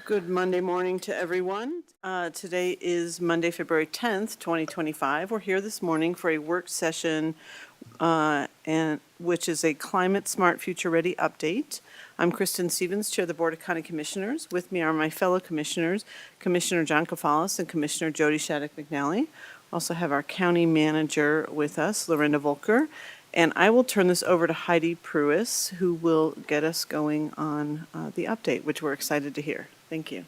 Good Monday morning to everyone. Today is Monday, February 10th, 2025. We're here this morning for a work session, which is a Climate Smart Future Ready update. I'm Kristen Stevens, Chair of the Board of County Commissioners. With me are my fellow commissioners, Commissioner John Kafalis and Commissioner Jody Shattuck McNally. Also have our county manager with us, Lorinda Volker. And I will turn this over to Heidi Pruis, who will get us going on the update, which we're excited to hear. Thank you.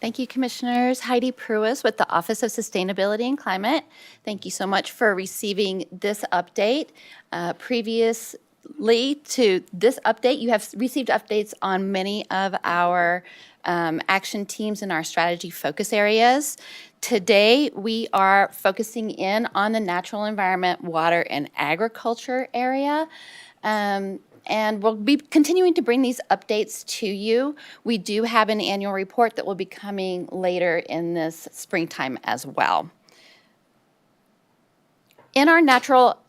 Thank you, Commissioners. Heidi Pruis with the Office of Sustainability and Climate. Thank you so much for receiving this update. Previously to this update, you have received updates on many of our action teams in our strategy focus areas. Today, we are focusing in on the natural environment, water, and agriculture area. And we'll be continuing to bring these updates to you. We do have an annual report that will be coming later in this springtime as well. In our natural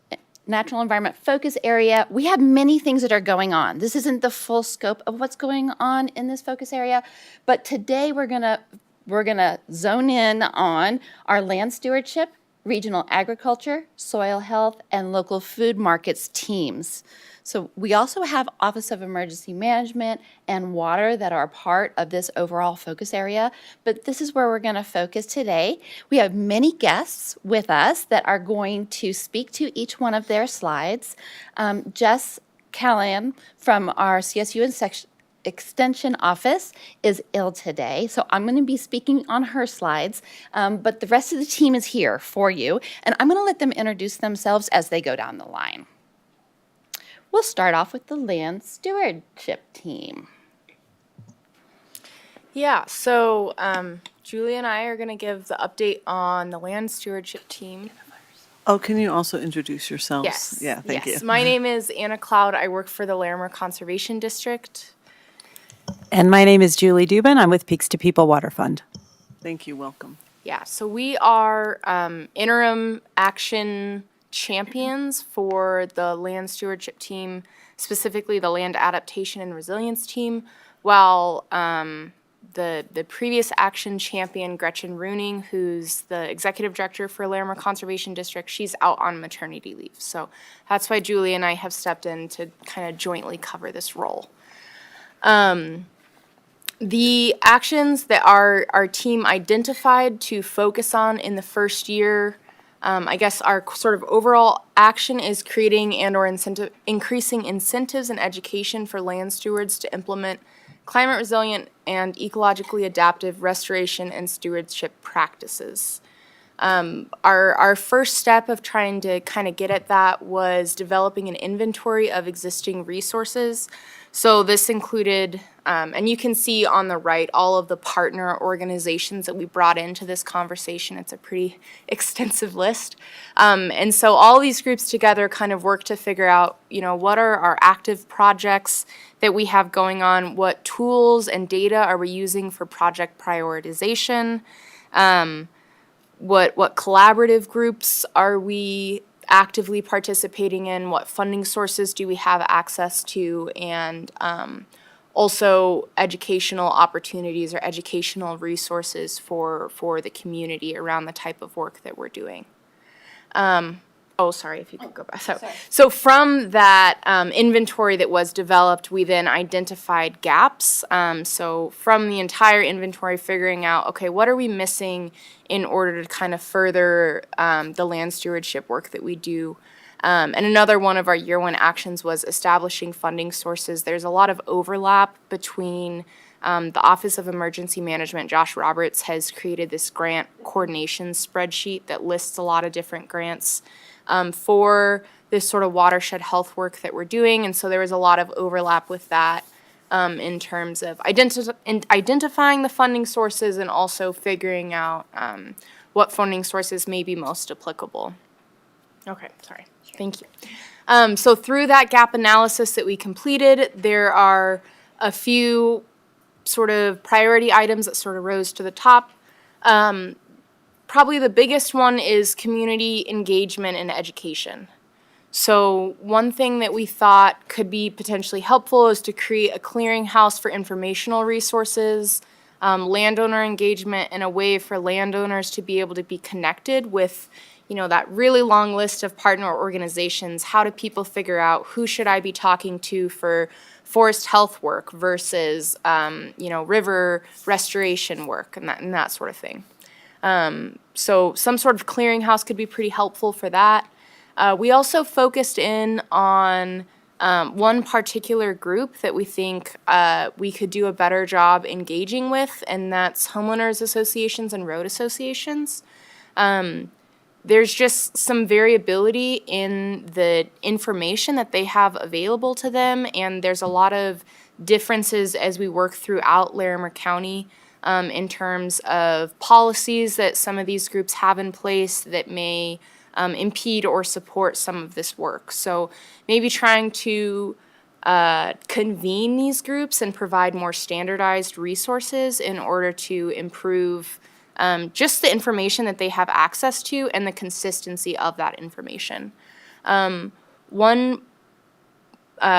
environment focus area, we have many things that are going on. This isn't the full scope of what's going on in this focus area, but today we're gonna zone in on our land stewardship, regional agriculture, soil health, and local food markets teams. So we also have Office of Emergency Management and Water that are part of this overall focus area, but this is where we're going to focus today. We have many guests with us that are going to speak to each one of their slides. Jess Callahan from our CSU Extension Office is ill today, so I'm going to be speaking on her slides, but the rest of the team is here for you, and I'm going to let them introduce themselves as they go down the line. We'll start off with the land stewardship team. Yeah, so Julie and I are going to give the update on the land stewardship team. Oh, can you also introduce yourselves? Yes. Yeah, thank you. My name is Anna Cloud. I work for the Larimer Conservation District. And my name is Julie Dubin. I'm with Peaks to People Water Fund. Thank you, welcome. Yeah, so we are interim action champions for the land stewardship team, specifically the land adaptation and resilience team, while the previous action champion, Gretchen Runing, who's the executive director for Larimer Conservation District, she's out on maternity leave. So that's why Julie and I have stepped in to kind of jointly cover this role. The actions that our team identified to focus on in the first year, I guess our sort of overall action is creating and or increasing incentives and education for land stewards to implement climate resilient and ecologically adaptive restoration and stewardship practices. Our first step of trying to kind of get at that was developing an inventory of existing resources. So this included, and you can see on the right, all of the partner organizations that we brought into this conversation. It's a pretty extensive list. And so all these groups together kind of work to figure out, what are our active projects that we have going on? What tools and data are we using for project prioritization? What collaborative groups are we actively participating in? What funding sources do we have access to? And also educational opportunities or educational resources for the community around the type of work that we're doing. Sorry, if you could go back. So from that inventory that was developed, we then identified gaps. So from the entire inventory, figuring out, okay, what are we missing in order to kind of further the land stewardship work that we do. And another one of our year one actions was establishing funding sources. There's a lot of overlap between the Office of Emergency Management. Josh Roberts has created this grant coordination spreadsheet that lists a lot of different grants for this sort of watershed health work that we're doing. And so there was a lot of overlap with that in terms of identifying the funding sources and also figuring out what funding sources may be most applicable. Okay, sorry. Thank you. So through that gap analysis that we completed, there are a few sort of priority items that sort of rose to the top. Probably the biggest one is community engagement and education. So one thing that we thought could be potentially helpful is to create a clearinghouse for informational resources landowner engagement and a way for landowners to be able to be connected with, that really long list of partner organizations. How do people figure out who should I be talking to for forest health work versus, river restoration work and that sort of thing. So some sort of clearinghouse could be pretty helpful for that. We also focused in on one particular group that we think we could do a better job engaging with, and that's homeowners associations and road associations. There's just some variability in the information that they have available to them, and there's a lot of differences as we work throughout Larimer County in terms of policies that some of these groups have in place that may impede or support some of this work. So maybe trying to convene these groups and provide more standardized resources in order to improve just the information that they have access to and the consistency of that information. One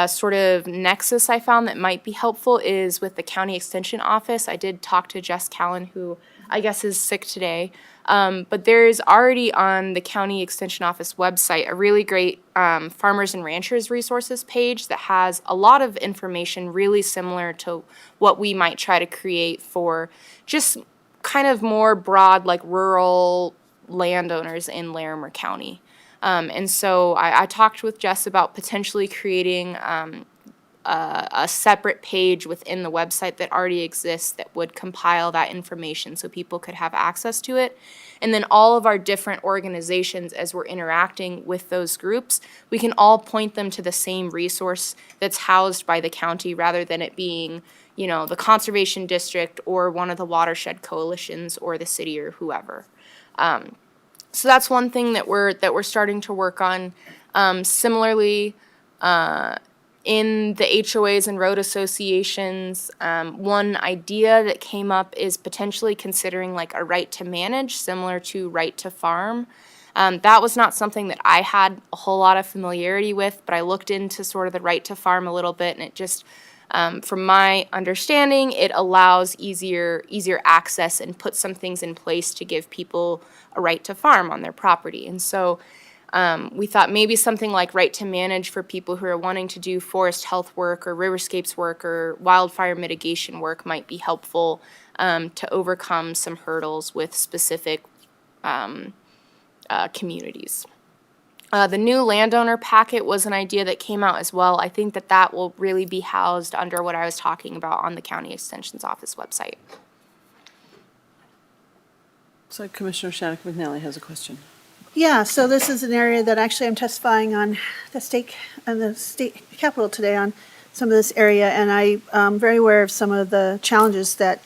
sort of nexus I found that might be helpful is with the county extension office. I did talk to Jess Callan, who I guess is sick today. But there's already on the county extension office website a really great farmers and ranchers resources page that has a lot of information really similar to what we might try to create for just kind of more broad, like rural landowners in Larimer County. And so I talked with Jess about potentially creating a separate page within the website that already exists that would compile that information so people could have access to it. And then all of our different organizations, as we're interacting with those groups, we can all point them to the same resource that's housed by the county rather than it being, the conservation district or one of the watershed coalitions or the city or whoever. So that's one thing that we're starting to work on. Similarly, in the HOAs and road associations, one idea that came up is potentially considering like a right to manage, similar to right to farm. That was not something that I had a whole lot of familiarity with, but I looked into sort of the right to farm a little bit, and it just, from my understanding, it allows easier access and puts some things in place to give people a right to farm on their property. And so we thought maybe something like right to manage for people who are wanting to do forest health work or riverscapes work or wildfire mitigation work might be helpful to overcome some hurdles with specific communities. The new landowner packet was an idea that came out as well. I think that will really be housed under what I was talking about on the County Extension's Office website. So Commissioner Shattuck McNally has a question. Yeah, so this is an area that actually I'm testifying on the state capitol today on some of this area, and I'm very aware of some of the challenges that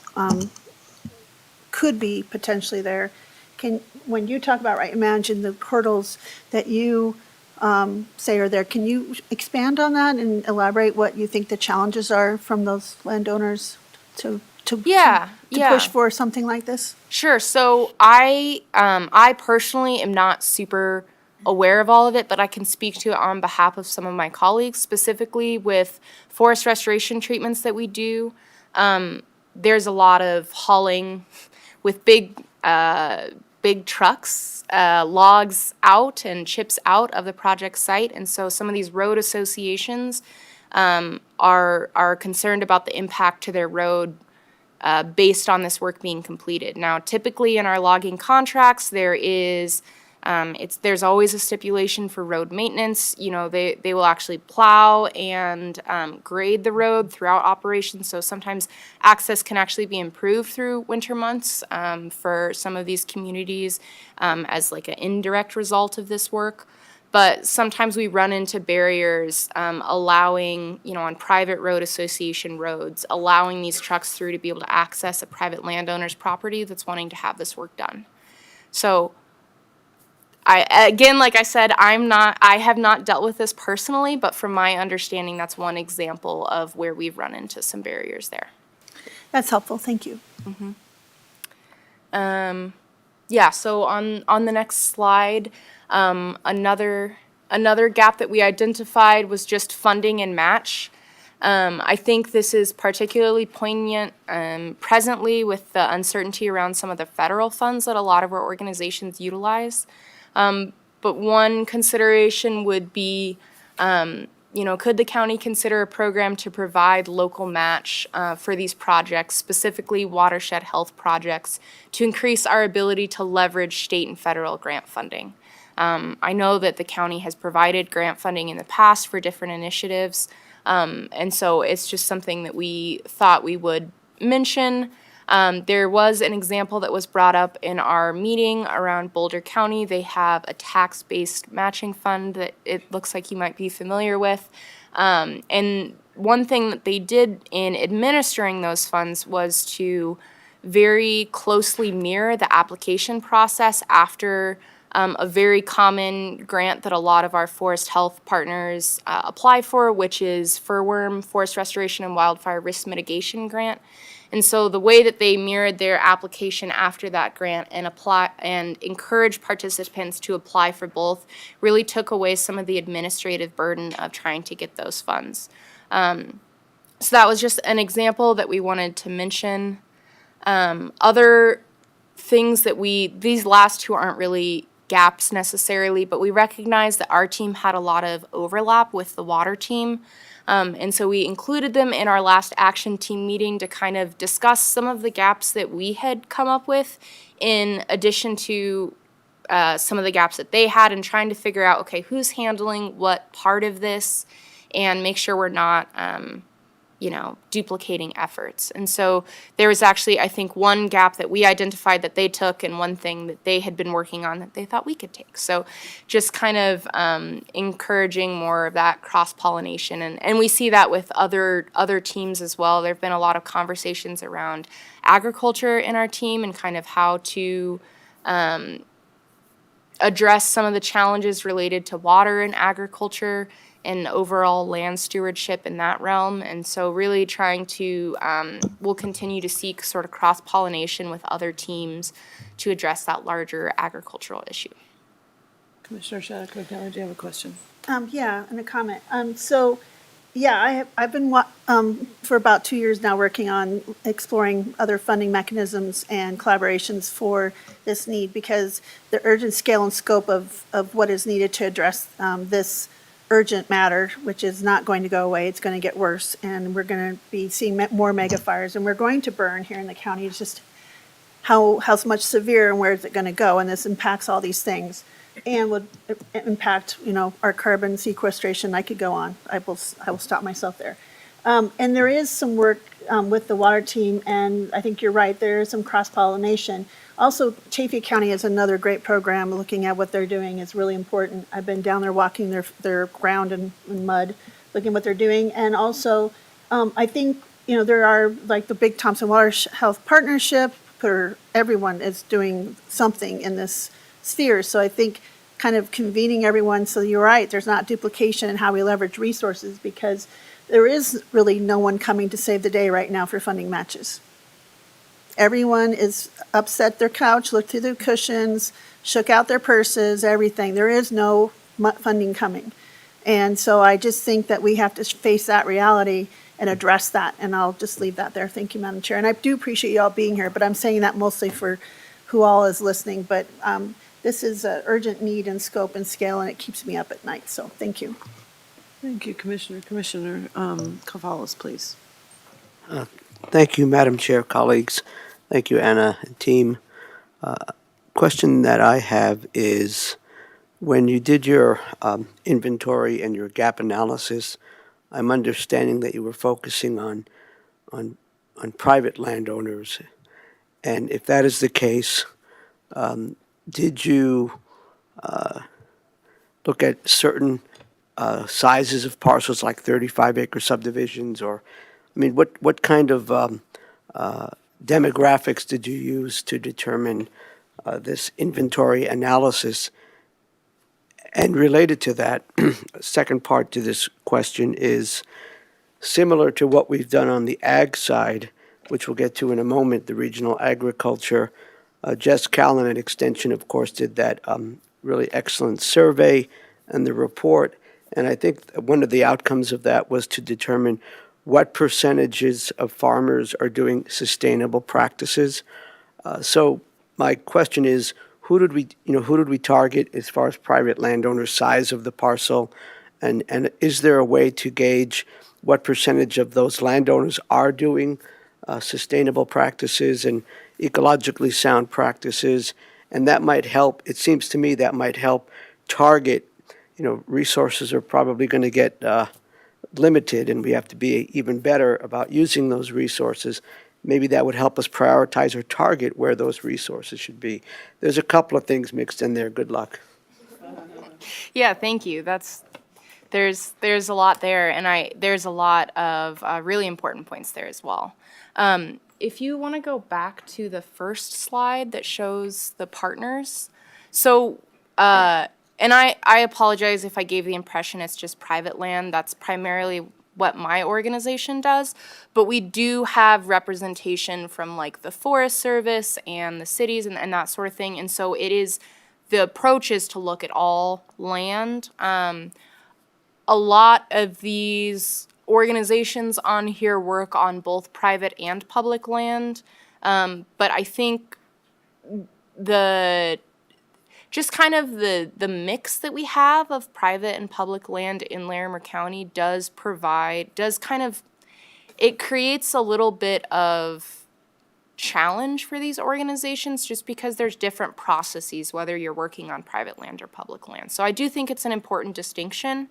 could be potentially there. When you talk about right, imagine the hurdles that you say are there, can you expand on that and elaborate what you think the challenges are from those landowners to push for something like this? Sure. So I personally am not super aware of all of it, but I can speak to it on behalf of some of my colleagues, specifically with forest restoration treatments that we do. There's a lot of hauling with big trucks, logs out and chips out of the project site. And so some of these road associations are concerned about the impact to their road based on this work being completed. Now, typically in our logging contracts, there's always a stipulation for road maintenance. They will actually plow and grade the road throughout operations. So sometimes access can actually be improved through winter months for some of these communities as like an indirect result of this work. But sometimes we run into barriers allowing, on private road association roads, allowing these trucks through to be able to access a private landowner's property that's wanting to have this work done. So like I said, I have not dealt with this personally, but from my understanding, that's one example of where we've run into some barriers there. That's helpful, thank you. So on the next slide, another gap that we identified was just funding and match. I think this is particularly poignant presently with the uncertainty around some of the federal funds that a lot of our organizations utilize. But one consideration would be, could the county consider a program to provide local match for these projects, specifically watershed health projects, to increase our ability to leverage state and federal grant funding? I know that the county has provided grant funding in the past for different initiatives, and so it's just something that we thought we would mention. There was an example that was brought up in our meeting around Boulder County. They have a tax-based matching fund that it looks like you might be familiar with. And one thing that they did in administering those funds was to very closely mirror the application process after a very common grant that a lot of our forest health partners apply for, which is furworm, forest restoration, and wildfire risk mitigation grant. And so the way that they mirrored their application after that grant and apply and encourage participants to apply for both really took away some of the administrative burden of trying to get those funds. So that was just an example that we wanted to mention. Other things that these last two aren't really gaps necessarily, but we recognize that our team had a lot of overlap with the water team. And so we included them in our last action team meeting to kind of discuss some of the gaps that we had come up with in addition to some of the gaps that they had, and trying to figure out, okay, who's handling what part of this and make sure we're not duplicating efforts. And so there was actually, I think, one gap that we identified that they took and one thing that they had been working on that they thought we could take. So just kind of encouraging more of that cross-pollination. And we see that with other teams as well. There have been a lot of conversations around agriculture in our team and kind of how to address some of the challenges related to water and agriculture and overall land stewardship in that realm. And so really trying to, we'll continue to seek sort of cross-pollination with other teams to address that larger agricultural issue. Commissioner Shattuck McNally, do you have a question? Yeah, and a comment. I've been for about 2 years now working on exploring other funding mechanisms and collaborations for this need, because the urgent scale and scope of what is needed to address this urgent matter, which is not going to go away, it's going to get worse, and we're going to be seeing more mega fires, and we're going to burn here in the county. It's just how much severe and where is it going to go, and this impacts all these things, and would impact our carbon sequestration. I could go on. I will stop myself there. And there is some work with the water team, and I think you're right, there is some cross-pollination. Also, Chaffee County is another great program. Looking at what they're doing is really important. I've been down there walking their ground in mud, looking at what they're doing. And also, I think, there are like the big Thompson Water Health Partnership, where everyone is doing something in this sphere. So I think kind of convening everyone, so you're right, there's not duplication in how we leverage resources, because there is really no one coming to save the day right now for funding matches. Everyone is upset their couch, looked through their cushions, shook out their purses, everything. There is no funding coming. And so I just think that we have to face that reality and address that. And I'll just leave that there. Thank you, Madam Chair. And I do appreciate you all being here, but I'm saying that mostly for who all is listening. But this is an urgent need and scope and scale, and it keeps me up at night. So thank you. Thank you, Commissioner. Commissioner Cavalas, please. Thank you, Madam Chair, colleagues. Thank you, Anna and team. Question that I have is, when you did your inventory and your gap analysis, I'm understanding that you were focusing on private landowners. And if that is the case, did you look at certain sizes of parcels, like 35-acre subdivisions, or, what kind of demographics did you use to determine this inventory analysis? And related to that, second part to this question is similar to what we've done on the ag side, which we'll get to in a moment, the regional agriculture. Jess Callan at Extension, of course, did that really excellent survey and the report. And I think one of the outcomes of that was to determine what percentages of farmers are doing sustainable practices. So my question is, who did we target as far as private landowner size of the parcel? And is there a way to gauge what percentage of those landowners are doing sustainable practices and ecologically sound practices? And that might help, it seems to me that might help target, resources are probably going to get limited, and we have to be even better about using those resources. Maybe that would help us prioritize or target where those resources should be. There's a couple of things mixed in there. Good luck. Yeah, thank you. There's a lot there, and there's a lot of really important points there as well. If you want to go back to the first slide that shows the partners, so and I apologize if I gave the impression it's just private land. That's primarily what my organization does, but we do have representation from like the Forest Service and the cities and that sort of thing. And so the approach is to look at all land. A lot of these organizations on here work on both private and public land, but I think just kind of the mix that we have of private and public land in Larimer County it creates a little bit of challenge for these organizations just because there's different processes, whether you're working on private land or public land. So I do think it's an important distinction.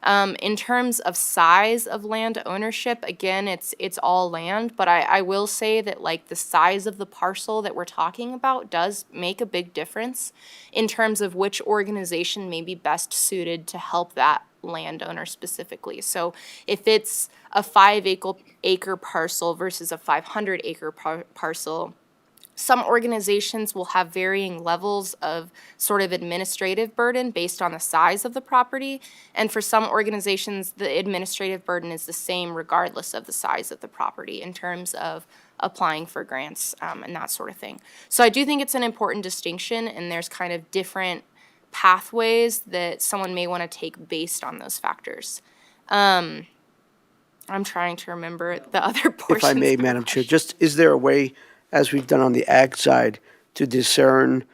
In terms of size of land ownership, again, it's all land, but I will say that like the size of the parcel that we're talking about does make a big difference in terms of which organization may be best suited to help that landowner specifically. So if it's a 5-acre parcel versus a 500-acre parcel, some organizations will have varying levels of sort of administrative burden based on the size of the property. And for some organizations, the administrative burden is the same regardless of the size of the property in terms of applying for grants and that sort of thing. So I do think it's an important distinction, and there's kind of different pathways that someone may want to take based on those factors. I'm trying to remember the other portions. If I may, of the Madam Chair, question. just is there a way, as we've done on the ag side, to discern,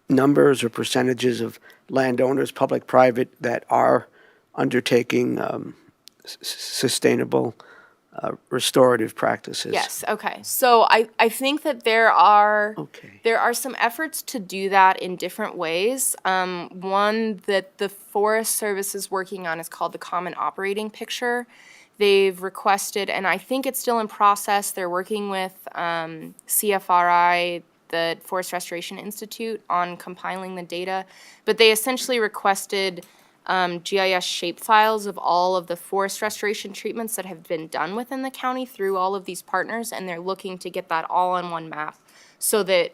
numbers or percentages of landowners, public, private, that are undertaking sustainable restorative practices? Yes, okay. So I think that there are some efforts to do that in different ways. One that the Forest Service is working on is called the Common Operating Picture. They've requested, and I think it's still in process, they're working with CFRI, the Forest Restoration Institute, on compiling the data. But they essentially requested GIS shapefiles of all of the forest restoration treatments that have been done within the county through all of these partners, and they're looking to get that all on one map so that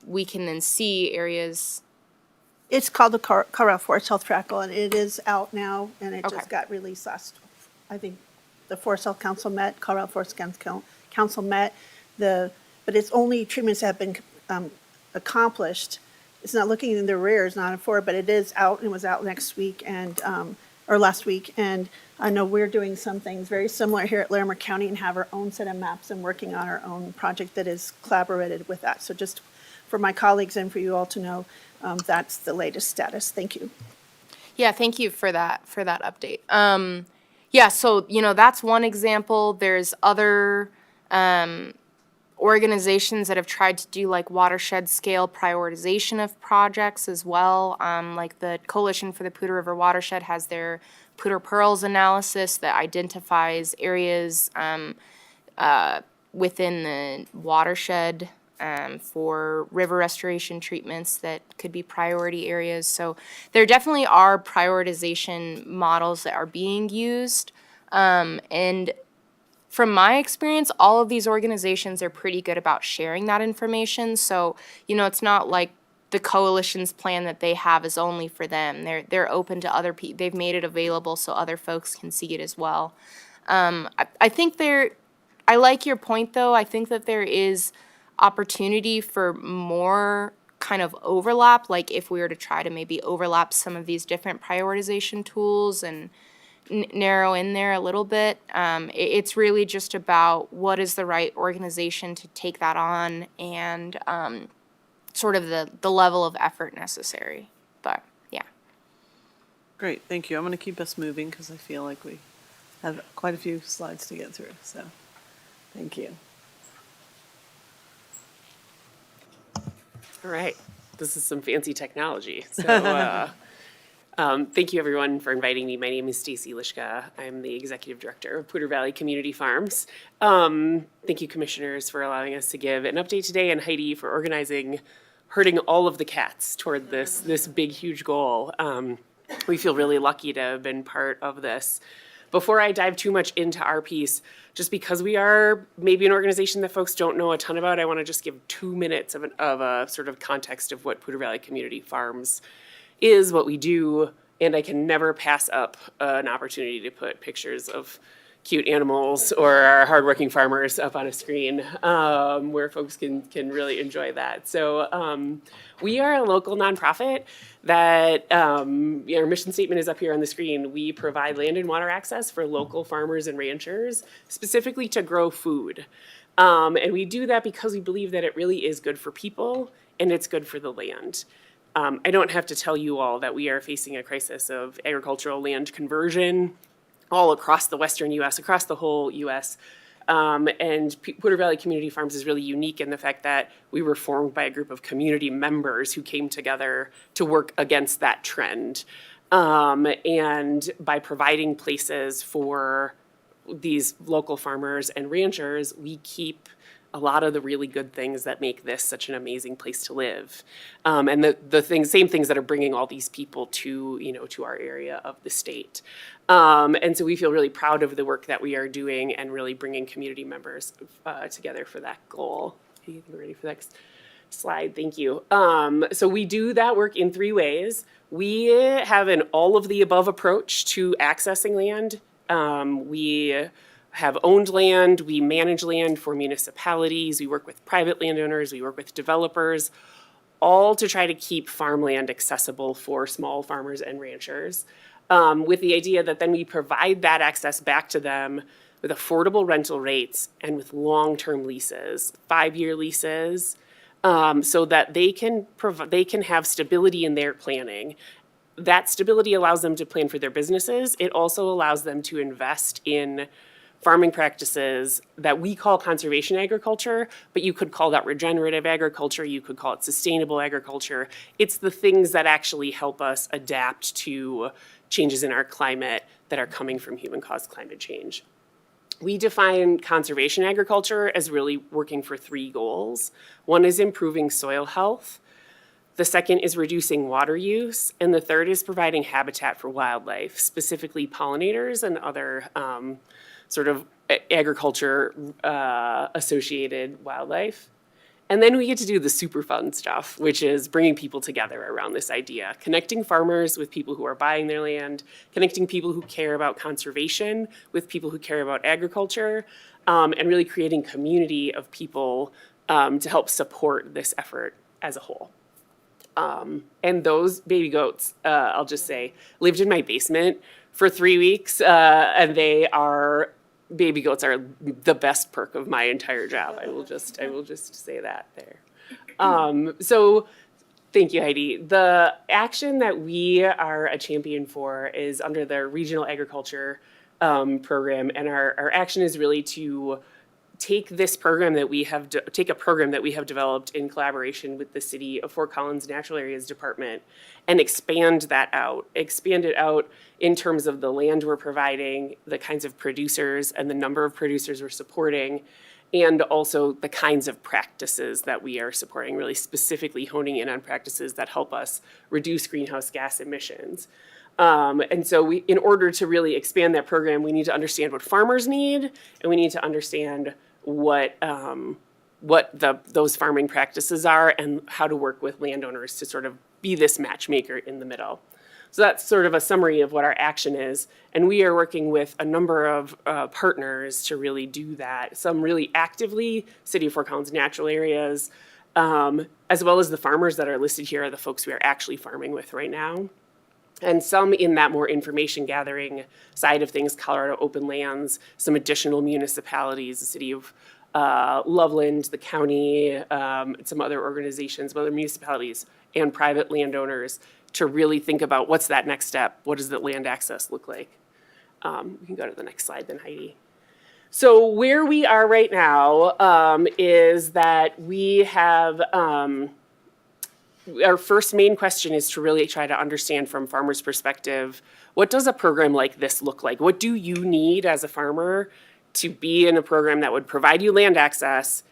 we can then see areas. It's called the Colorado Forest Health Trackle, and it is out now, and it Okay. just got released I think the Forest Health Council met, Colorado Forest Council met, but it's only treatments that have been accomplished. It's not looking in the rear, it's not in forward, but it is out, and was out next week or last week. And I know we're doing some things very similar here at Larimer County and have our own set of maps and working on our own project that is collaborated with that. So just for my colleagues and for you all to know, that's the latest status. Thank you. Yeah, thank you for that update. Yeah, so, that's one example. There's other organizations that have tried to do like watershed scale prioritization of projects as well. Like the Coalition for the Poudre River Watershed has their Poudre Pearls analysis that identifies areas within the watershed for river restoration treatments that could be priority areas. So there definitely are prioritization models that are being used. And from my experience, all of these organizations are pretty good about sharing that information. So, it's not like the coalition's plan that they have is only for them. They're open to other people. They've made it available so other folks can see it as well. I think I like your point, though. I think that there is opportunity for more kind of overlap, like if we were to try to maybe overlap some of these different prioritization tools and narrow in there a little bit. It's really just about what is the right organization to take that on and sort of the level of effort necessary. But yeah. Great, thank you. I'm going to keep us moving because I feel like we have quite a few slides to get through, so thank you. All right, this is some fancy technology. So thank you everyone for inviting me. My name is Stacy Lishka. I'm the Executive Director of Poudre Valley Community Farms. Thank you commissioners for allowing us to give an update today, and Heidi for organizing herding all of the cats toward this big, huge goal. We feel really lucky to have been part of this. Before I dive too much into our piece, just because we are maybe an organization that folks don't know a ton about, I want to just give 2 minutes of a sort of context of what Poudre Valley Community Farms is, what we do, and I can never pass up an opportunity to put pictures of cute animals or our hardworking farmers up on a screen where folks can really enjoy that. So we are a local nonprofit that our mission statement is up here on the screen. We provide land and water access for local farmers and ranchers, specifically to grow food. And we do that because we believe that it really is good for people and it's good for the land. I don't have to tell you all that we are facing a crisis of agricultural land conversion all across the western U.S., across the whole U.S. And Poudre Valley Community Farms is really unique in the fact that we were formed by a group of community members who came together to work against that trend. And by providing places for these local farmers and ranchers, we keep a lot of the really good things that make this such an amazing place to live. And same things that are bringing all these people to our area of the state. And so we feel really proud of the work that we are doing and really bringing community members together for that goal. Okay, we're ready for the next slide. Thank you. So we do that work in 3 ways. We have an all of the above approach to accessing land. We have owned land, we manage land for municipalities, we work with private landowners, we work with developers, all to try to keep farmland accessible for small farmers and ranchers, with the idea that then we provide that access back to them with affordable rental rates and with long-term leases, 5-year leases, so that they can have stability in their planning. That stability allows them to plan for their businesses. It also allows them to invest in farming practices that we call conservation agriculture, but you could call that regenerative agriculture, you could call it sustainable agriculture. It's the things that actually help us adapt to changes in our climate that are coming from human-caused climate change. We define conservation agriculture as really working for 3 goals. One is improving soil health. The second is reducing water use. And the third is providing habitat for wildlife, specifically pollinators and other sort of agriculture associated wildlife. And then we get to do the super fun stuff, which is bringing people together around this idea, connecting farmers with people who are buying their land, connecting people who care about conservation with people who care about agriculture, and really creating community of people to help support this effort as a whole. And those baby goats, I'll just say, lived in my basement for 3 weeks, and baby goats are the best perk of my entire job. I will just say that there. So thank you, Heidi. The action that we are a champion for is under the regional agriculture program, and our action is really to take this program that we have, take a program that we have developed in collaboration with the City of Fort Collins Natural Areas Department and expand it out in terms of the land we're providing, the kinds of producers and the number of producers we're supporting, and also the kinds of practices that we are supporting, really specifically honing in on practices that help us reduce greenhouse gas emissions. And so in order to really expand that program, we need to understand what farmers need, and we need to understand what those farming practices are and how to work with landowners to sort of be this matchmaker in the middle. So that's sort of a summary of what our action is. And we are working with a number of partners to really do that. Some really actively, City of Fort Collins Natural Areas, as well as the farmers that are listed here are the folks we are actually farming with right now. and some in that more information gathering side of things, Colorado Open Lands, some additional municipalities, the city of Loveland, the county, some other organizations, some other municipalities, and private landowners to really think about what's that next step? What does the land access look like? We can go to the next slide then, Heidi. So where we are right now is that we have our first main question is to really try to understand from farmers' perspective, what does a program like this look like? What do you need as a farmer to be in a program that would provide you land access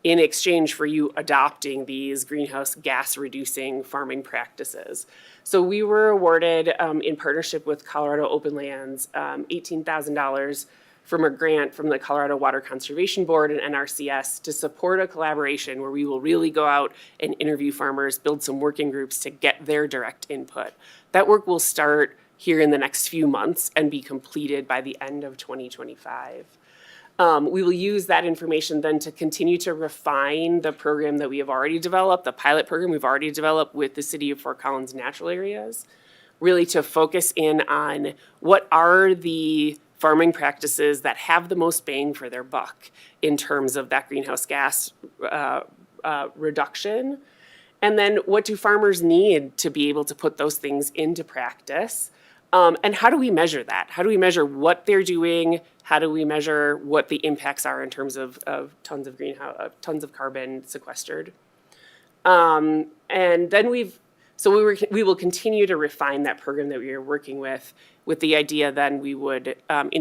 in exchange for you adopting these greenhouse gas reducing farming practices? So we were awarded, in partnership with Colorado Open Lands, $18,000 from a grant from the Colorado Water Conservation Board and NRCS to support a collaboration where we will really go out and interview farmers, build some working groups to get their direct input. That work will start here in the next few months and be completed by the end of 2025. We will use that information then to continue to refine the program that we have already developed, the pilot program we've already developed with the City of Fort Collins natural areas, really to focus in on what are the farming practices that have the most bang for their buck in terms of that greenhouse gas reduction. And then what do farmers need to be able to put those things into practice? And how do we measure that? How do we measure what they're doing? How do we measure what the impacts are in terms of tons of carbon sequestered? And then we will continue to refine that program that we are working with the idea then we would,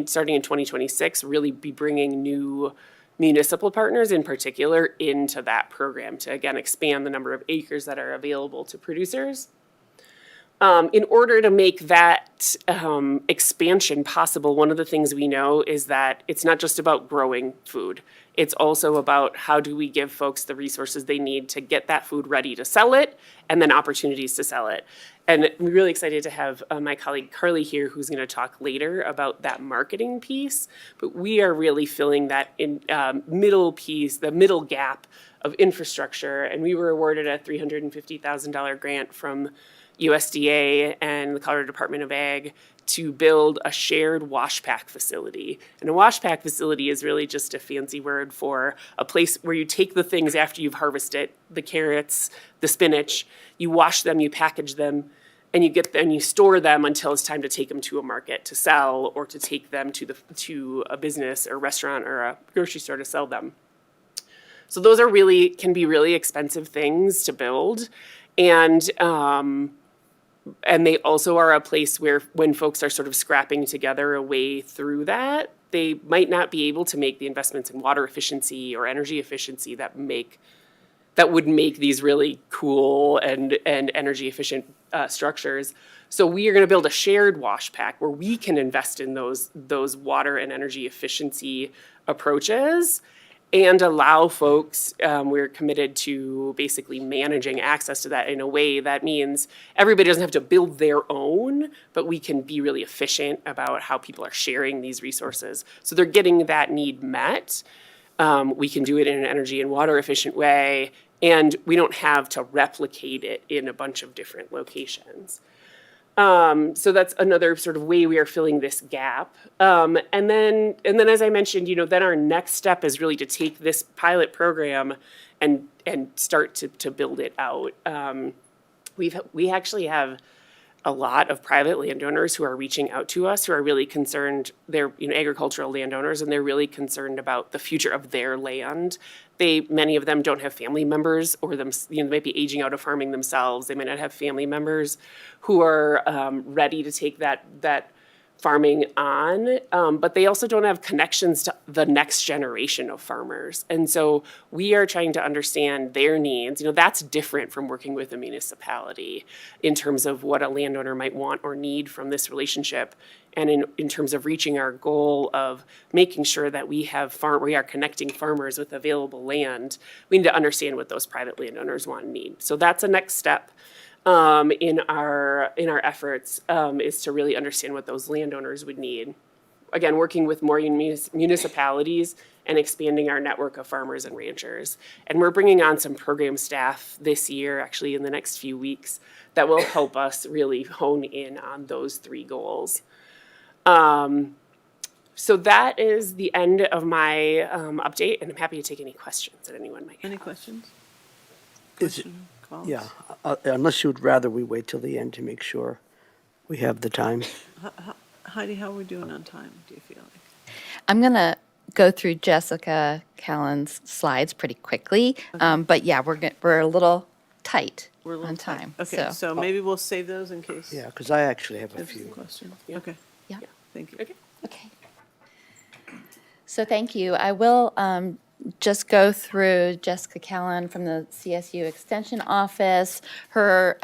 starting in 2026, really be bringing new municipal partners in particular into that program to, again, expand the number of acres that are available to producers. In order to make that expansion possible, one of the things we know is that it's not just about growing food. It's also about how do we give folks the resources they need to get that food ready to sell it, and then opportunities to sell it. And I'm really excited to have my colleague Carly here, who's going to talk later about that marketing piece. But we are really filling that in middle piece, the middle gap of infrastructure. And we were awarded a $350,000 grant from USDA and the Colorado Department of Ag to build a shared wash pack facility. And a wash pack facility is really just a fancy word for a place where you take the things after you've harvested, the carrots, the spinach, you wash them, you package them, and you store them until it's time to take them to a market to sell, or to take them to a business or restaurant or a grocery store to sell them. So those can be really expensive things to build. And they also are a place where when folks are sort of scrapping together a way through that, they might not be able to make the investments in water efficiency or energy efficiency that would make these really cool and energy efficient structures. So we are going to build a shared wash pack where we can invest in those water and energy efficiency approaches and allow folks, we're committed to basically managing access to that in a way that means everybody doesn't have to build their own, but we can be really efficient about how people are sharing these resources. So they're getting that need met. We can do it in an energy and water efficient way, and we don't have to replicate it in a bunch of different locations. So that's another sort of way we are filling this gap. And then as I mentioned, then our next step is really to take this pilot program and start to build it out. We actually have a lot of private landowners who are reaching out to us, who are really concerned. They're agricultural landowners, and they're really concerned about the future of their land. Many of them don't have family members, or might be aging out of farming themselves. They might not have family members who are ready to take that farming on, but they also don't have connections to the next generation of farmers. And so we are trying to understand their needs. That's different from working with a municipality in terms of what a landowner might want or need from this relationship. And in terms of reaching our goal of making sure that we are connecting farmers with available land, we need to understand what those private landowners want and need. So that's a next step in our efforts, is to really understand what those landowners would need. Again, working with more municipalities and expanding our network of farmers and ranchers. And we're bringing on some program staff this year, actually in the next few weeks, that will help us really hone in on those 3 goals. So that is the end of my update, and I'm happy to take any questions that anyone might have. Any questions? Is it- Commissioner Collins? Yeah, unless you'd rather we wait till the end to make sure we have the time. Heidi, how are we doing on time, do you feel like? I'm going to go through Jessica Callan's slides pretty quickly. But yeah, we're a little tight We're a little on tight. time. Okay, so maybe we'll save those in case. Yeah, because I actually have a There's few. some questions. Okay, Yeah. thank you. Okay. Okay. So thank you. I will just go through Jessica Callan from the CSU Extension Office. Her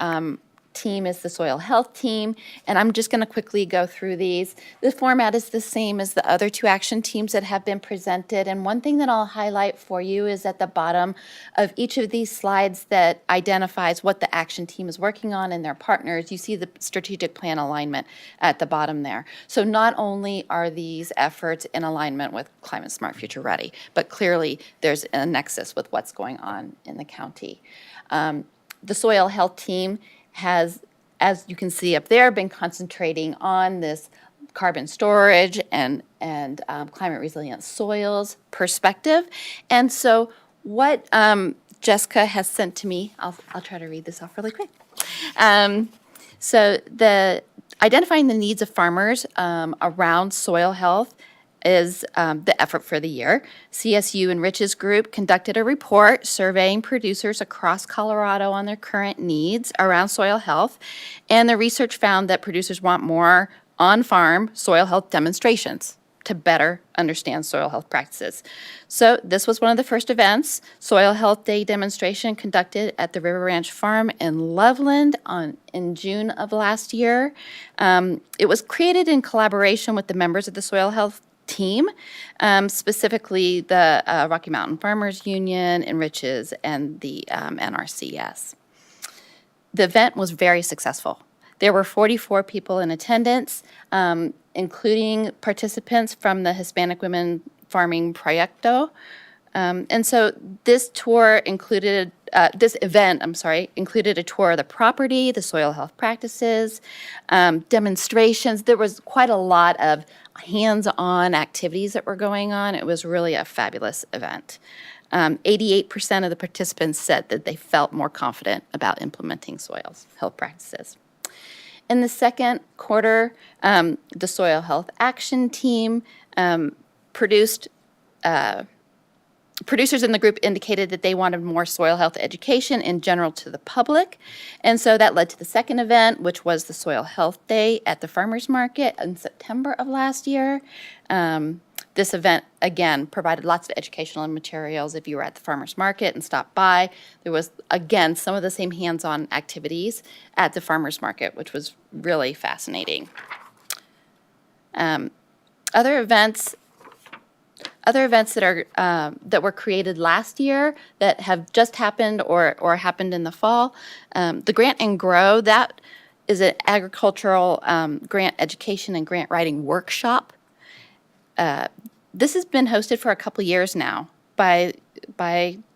team is the soil health team, and I'm just going to quickly go through these. The format is the same as the other 2 action teams that have been presented, and one thing that I'll highlight for you is at the bottom of each of these slides that identifies what the action team is working on and their partners. You see the strategic plan alignment at the bottom there. So not only are these efforts in alignment with Climate Smart Future Ready, but clearly there's a nexus with what's going on in the county. The soil health team has, as you can see up there, been concentrating on this carbon storage and climate resilient soils perspective. And so what Jessica has sent to me, I'll try to read this off really quick. So the identifying the needs of farmers around soil health is the effort for the year. CSU Enriches Group conducted a report surveying producers across Colorado on their current needs around soil health, and the research found that producers want more on-farm soil health demonstrations to better understand soil health practices. So this was one of the first events, Soil Health Day demonstration conducted at the River Ranch Farm in Loveland in June of last year. It was created in collaboration with the members of the Soil Health team, specifically the Rocky Mountain Farmers Union, Enriches, and the NRCS. The event was very successful. There were 44 people in attendance, including participants from the Hispanic Women Farming Proyecto. And so this event included a tour of the property, the soil health practices, demonstrations. There was quite a lot of hands-on activities that were going on. It was really a fabulous event. 88% of the participants said that they felt more confident about implementing soil health practices. In the second quarter, the Soil Health Action Team producers in the group indicated that they wanted more soil health education in general to the public. And so that led to the second event, which was the Soil Health Day at the Farmers Market in September of last year. This event, again, provided lots of educational materials. If you were at the farmer's market and stopped by, there was, again, some of the same hands-on activities at the farmer's market, which was really fascinating. Other events that were created last year that have just happened or happened in the fall, the Grant and Grow, that is an agricultural grant education and grant writing workshop. This has been hosted for a couple years now by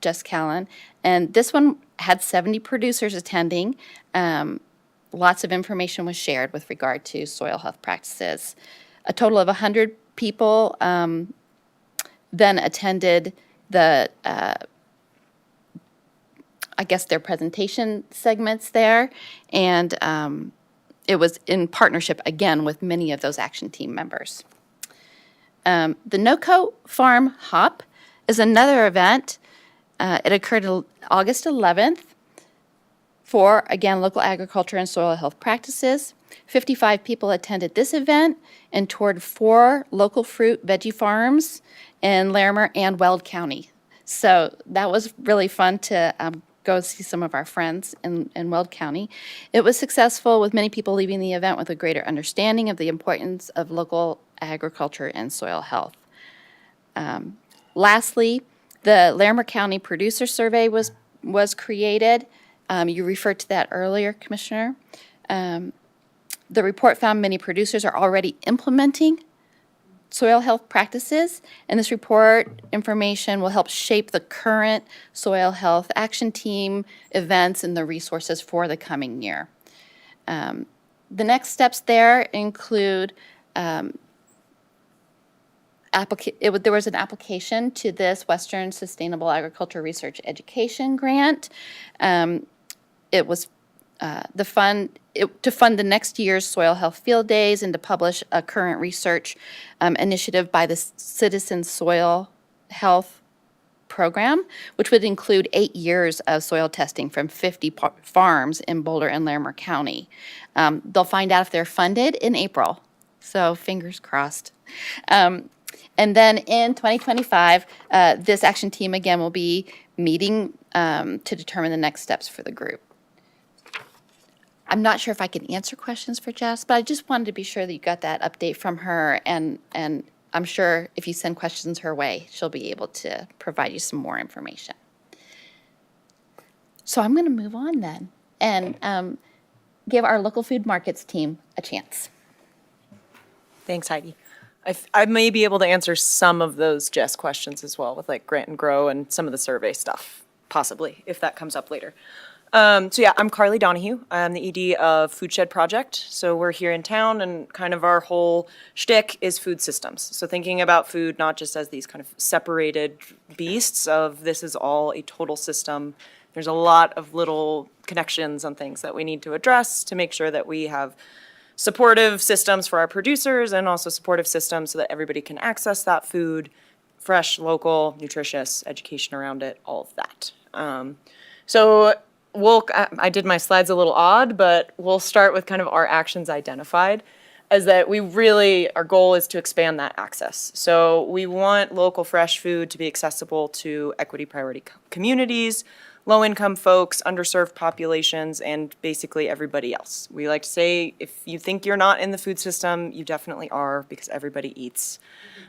Jess Callan, and this one had 70 producers attending. Lots of information was shared with regard to soil health practices. A total of 100 people then attended their presentation segments there, and it was in partnership, again, with many of those action team members. The NOCO Farm Hop is another event. It occurred August 11th for, again, local agriculture and soil health practices. 55 people attended this event and toured 4 local fruit veggie farms in Larimer and Weld County. So that was really fun to go see some of our friends in Weld County. It was successful, with many people leaving the event with a greater understanding of the importance of local agriculture and soil health. Lastly, the Larimer County Producer Survey was created. You referred to that earlier, Commissioner. The report found many producers are already implementing soil health practices, and this report information will help shape the current soil health action team events and the resources for the coming year. The next steps there include there was an application to this Western Sustainable Agriculture Research Education Grant. It was to fund the next year's soil health field days and to publish a current research initiative by the Citizen Soil Health Program, which would include 8 years of soil testing from 50 farms in Boulder and Larimer County. They'll find out if they're funded in April, so fingers crossed. And then in 2025, this action team again will be meeting to determine the next steps for the group. I'm not sure if I can answer questions for Jess, but I just wanted to be sure that you got that update from her, and I'm sure if you send questions her way, she'll be able to provide you some more information. So I'm going to move on then and give our local food markets team a chance. Thanks, Heidi. I may be able to answer some of those Jess questions as well with like Grant and Grow and some of the survey stuff, possibly, if that comes up later. So yeah, I'm Carly Donahue. I'm the ED of Food Shed Project. So we're here in town, and kind of our whole shtick is food systems. So thinking about food not just as these kind of separated beasts of this is all a total system. There's a lot of little connections and things that we need to address to make sure that we have supportive systems for our producers and also supportive systems so that everybody can access that food, fresh, local, nutritious, education around it, all of that. I did my slides a little odd, but we'll start with kind of our actions identified, as that our goal is to expand that access. So we want local fresh food to be accessible to equity priority communities, low-income folks, underserved populations, and basically everybody else. We like to say, if you think you're not in the food system, you definitely are, because everybody eats.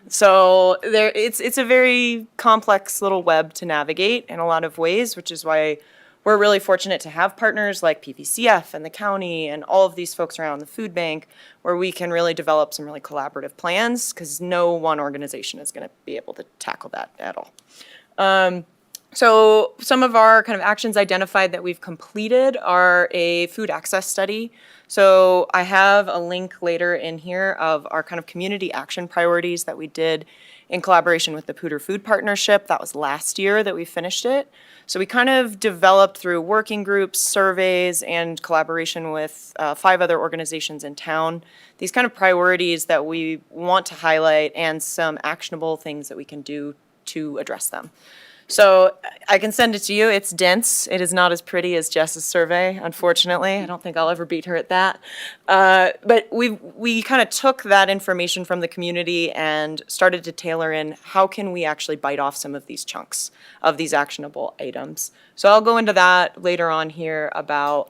So it's a very complex little web to navigate in a lot of ways, which is why we're really fortunate to have partners like PVCF and the county and all of these folks around the food bank, where we can really develop some really collaborative plans, because no one organization is going to be able to tackle that at all. So some of our kind of actions identified that we've completed are a food access study. So I have a link later in here of our kind of community action priorities that we did in collaboration with the Poudre Food Partnership. That was last year that we finished it. So we kind of developed through working groups, surveys, and collaboration with 5 other organizations in town, these kind of priorities that we want to highlight and some actionable things that we can do to address them. So I can send it to you. It's dense. It is not as pretty as Jess's survey, unfortunately. I don't think I'll ever beat her at that. But we kind of took that information from the community and started to tailor in how can we actually bite off some of these chunks of these actionable items. So I'll go into that later on here about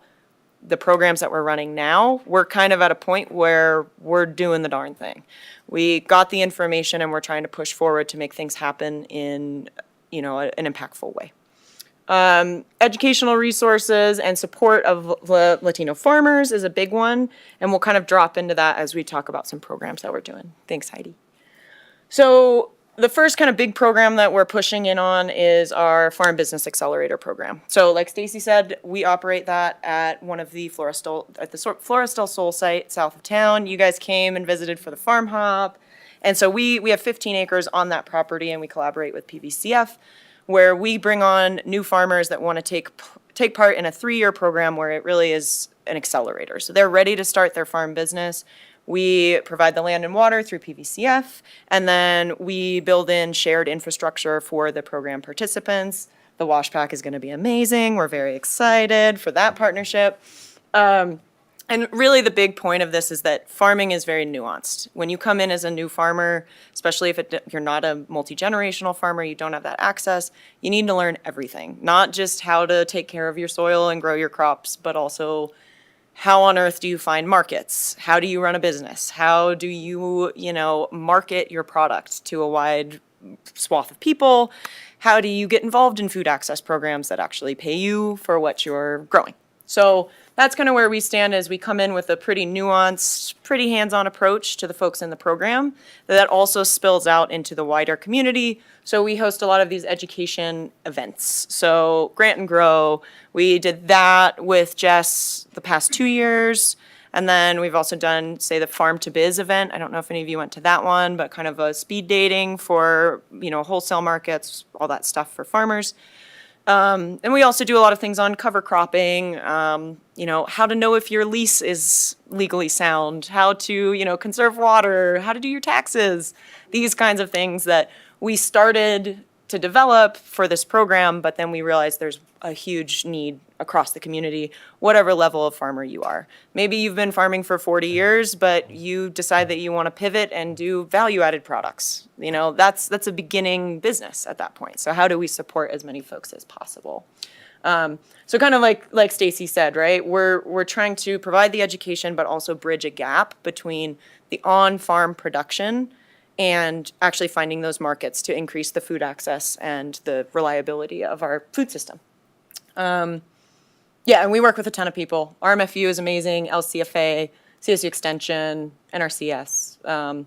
the programs that we're running now. We're kind of at a point where we're doing the darn thing. We got the information and we're trying to push forward to make things happen in an impactful way. Educational resources and support of Latino farmers is a big one, and we'll kind of drop into that as we talk about some programs that we're doing. Thanks, Heidi. So the first kind of big program that we're pushing in on is our Farm Business Accelerator program. So like Stacy said, we operate that at one of the Florestal Soul site south of town. You guys came and visited for the farm hop. And so we have 15 acres on that property, and we collaborate with PVCF, where we bring on new farmers that want to take part in a 3-year program where it really is an accelerator. So they're ready to start their farm business. We provide the land and water through PVCF, and then we build in shared infrastructure for the program participants. The wash pack is going to be amazing. We're very excited for that partnership. And really the big point of this is that farming is very nuanced. When you come in as a new farmer, especially if you're not a multi-generational farmer, you don't have that access, you need to learn everything. Not just how to take care of your soil and grow your crops, but also how on earth do you find markets? How do you run a business? How do you, market your product to a wide swath of people? How do you get involved in food access programs that actually pay you for what you're growing? So that's kind of where we stand as we come in with a pretty nuanced, pretty hands-on approach to the folks in the program that also spills out into the wider community. So we host a lot of these education events. So Grant and Grow, we did that with Jess the past 2 years. And then we've also done, say, the Farm to Biz event. I don't know if any of you went to that one, but kind of a speed dating for, wholesale markets, all that stuff for farmers. And we also do a lot of things on cover cropping, how to know if your lease is legally sound, how to, conserve water, how to do your taxes, these kinds of things that we started to develop for this program, but then we realized there's a huge need across the community, whatever level of farmer you are. Maybe you've been farming for 40 years, but you decide that you want to pivot and do value-added products. That's a beginning business at that point. So how do we support as many folks as possible? So kind of like Stacy said, right? We're trying to provide the education, but also bridge a gap between the on-farm production and actually finding those markets to increase the food access and the reliability of our food system. And we work with a ton of people. RMFU is amazing, LCFA, CSU Extension, NRCS.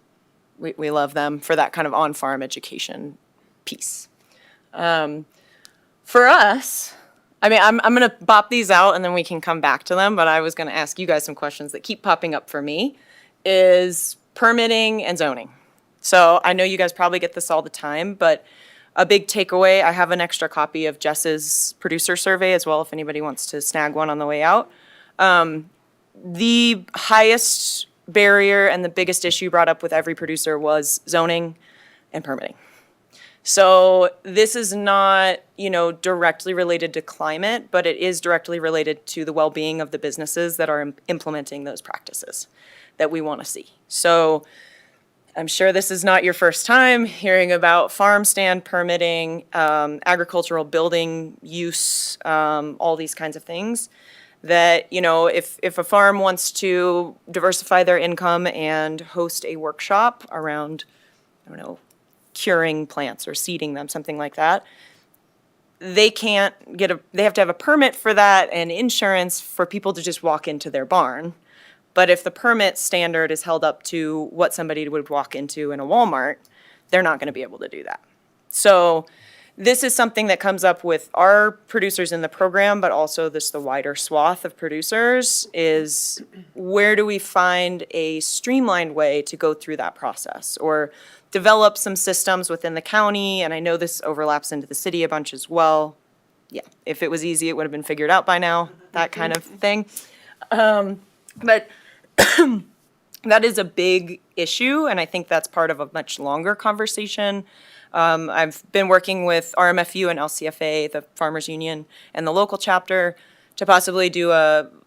We love them for that kind of on-farm education piece. For us, I'm going to bop these out and then we can come back to them, but I was going to ask you guys some questions that keep popping up for me, is permitting and zoning. So I know you guys probably get this all the time, but a big takeaway, I have an extra copy of Jess's producer survey as well if anybody wants to snag one on the way out. The highest barrier and the biggest issue brought up with every producer was zoning and permitting. So this is not, directly related to climate, but it is directly related to the well-being of the businesses that are implementing those practices that we want to see. So I'm sure this is not your first time hearing about farm stand permitting, agricultural building use, all these kinds of things. That, if a farm wants to diversify their income and host a workshop around, curing plants or seeding them, something like that, they have to have a permit for that and insurance for people to just walk into their barn. But if the permit standard is held up to what somebody would walk into in a Walmart, they're not going to be able to do that. So this is something that comes up with our producers in the program, but also the wider swath of producers, is where do we find a streamlined way to go through that process or develop some systems within the county? And I know this overlaps into the city a bunch as well. Yeah, if it was easy, it would have been figured out by now, that kind of thing. But that is a big issue, and I think that's part of a much longer conversation. I've been working with RMFU and LCFA, the Farmers Union, and the local chapter to possibly do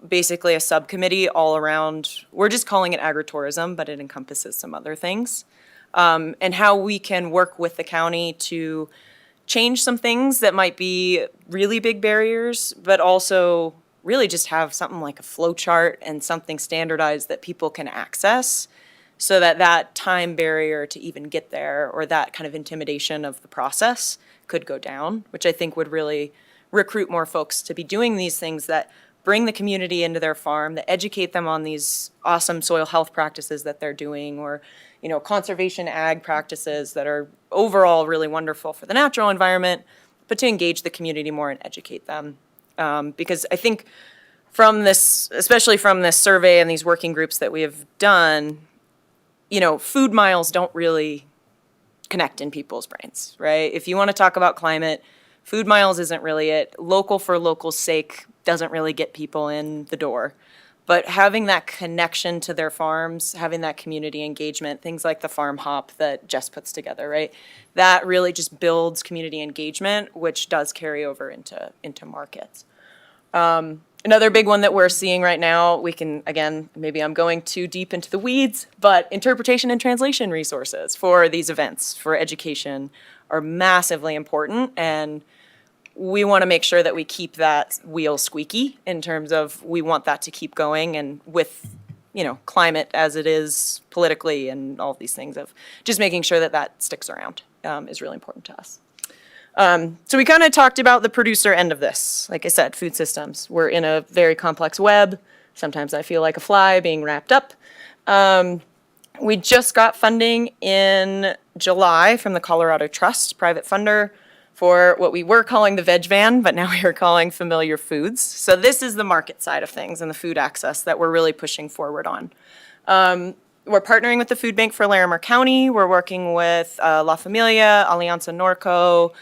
basically a subcommittee all around, we're just calling it agritourism, but it encompasses some other things, and how we can work with the county to change some things that might be really big barriers, but also really just have something like a flow chart and something standardized that people can access so that time barrier to even get there or that kind of intimidation of the process could go down, which I think would really recruit more folks to be doing these things that bring the community into their farm, that educate them on these awesome soil health practices that they're doing, or conservation ag practices that are overall really wonderful for the natural environment, but to engage the community more and educate them. Because I think from this, especially from this survey and these working groups that we have done, food miles don't really connect in people's brains, right? If you want to talk about climate, food miles isn't really it. Local for local's sake doesn't really get people in the door. But having that connection to their farms, having that community engagement, things like the farm hop that Jess puts together, right? That really just builds community engagement, which does carry over into markets. Another big one that we're seeing right now, we can, again, maybe I'm going too deep into the weeds, but interpretation and translation resources for these events, for education, are massively important. And we want to make sure that we keep that wheel squeaky in terms of we want that to keep going, and with climate as it is politically and all these things, of just making sure that sticks around is really important to us. So we kind of talked about the producer end of this. Like I said, food systems. We're in a very complex web. Sometimes I feel like a fly being wrapped up. We just got funding in July from the Colorado Trust, private funder, for what we were calling the veg van, but now we are calling familiar foods. So this is the market side of things and the food access that we're really pushing forward on. We're partnering with the Food Bank for Larimer County. We're working with La Familia, Alianza Norco,